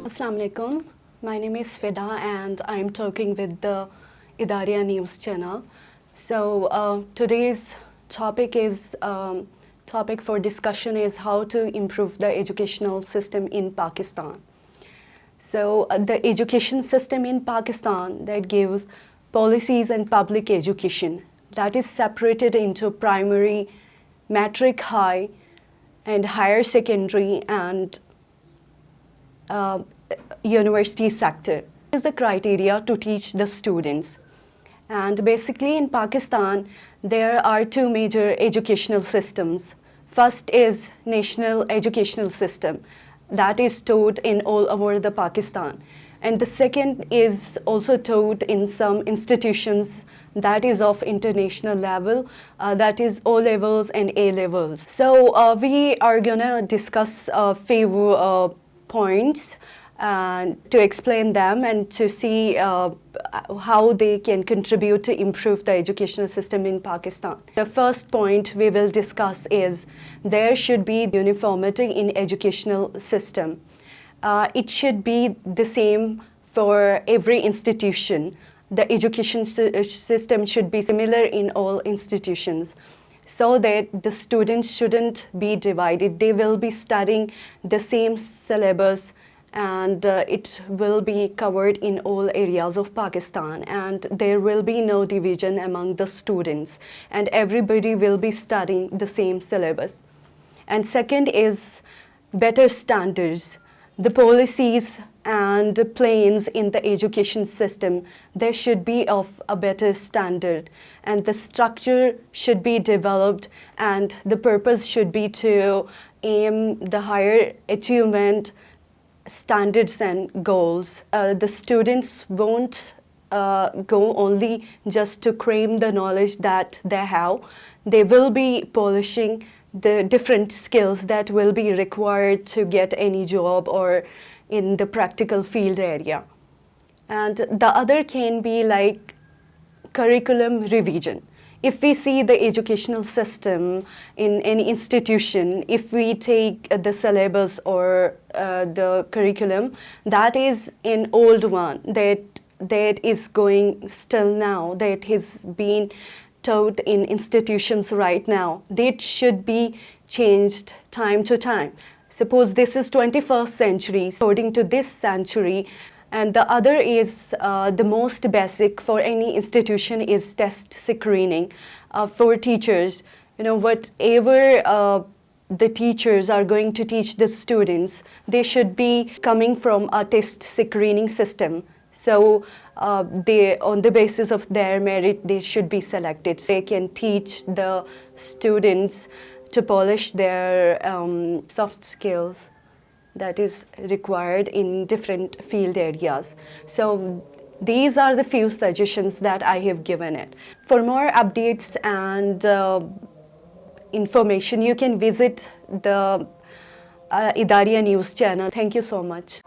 Assalamu alaikum. My name is Fida and I'm talking with the Adaria news channel. So today's topic for discussion is how to improve the educational system in Pakistan. So the education system in Pakistan that gives policies and public education that is separated into primary, matric high, and higher secondary and university sector is the criteria to teach the students. And basically in Pakistan, there are two major educational systems. First is national educational system that is taught in all over the Pakistan. And the second is also taught in some institutions that is of international level, that is O levels and A levels. So we are gonna discuss a few points to explain them and to see how they can contribute to improve the educational system in Pakistan. The first point we will discuss is there should be uniformity in educational system. It should be the same for every institution. The education system should be similar in all institutions, so that the students shouldn't be divided. They will be studying the same syllabus and it will be covered in all areas of Pakistan, and there will be no division among the students, and everybody will be studying the same syllabus. And second is better standards. The policies and plans in the education system, they should be of a better standard, and the structure should be developed, and the purpose should be to aim the higher achievement standards and goals. The students won't go only just to cram the knowledge that they have. They will be polishing the different skills that will be required to get any job or in the practical field area. And the other can be like curriculum revision. If we see the educational system in any institution, if we take the syllabus or the curriculum, that is an old one that is going still now, that has been taught in institutions right now, that should be changed time to time. Suppose this is 21st century, according to this century, and the other is the most basic for any institution is test screening for teachers. You know, whatever the teachers are going to teach the students, they should be coming from a test screening system. So they, on the basis of their merit, they should be selected. They can teach the students to polish their soft skills that is required in different field areas. So these are the few suggestions that I have given it. For more updates and information, you can visit the Adaria news channel. Thank you so much.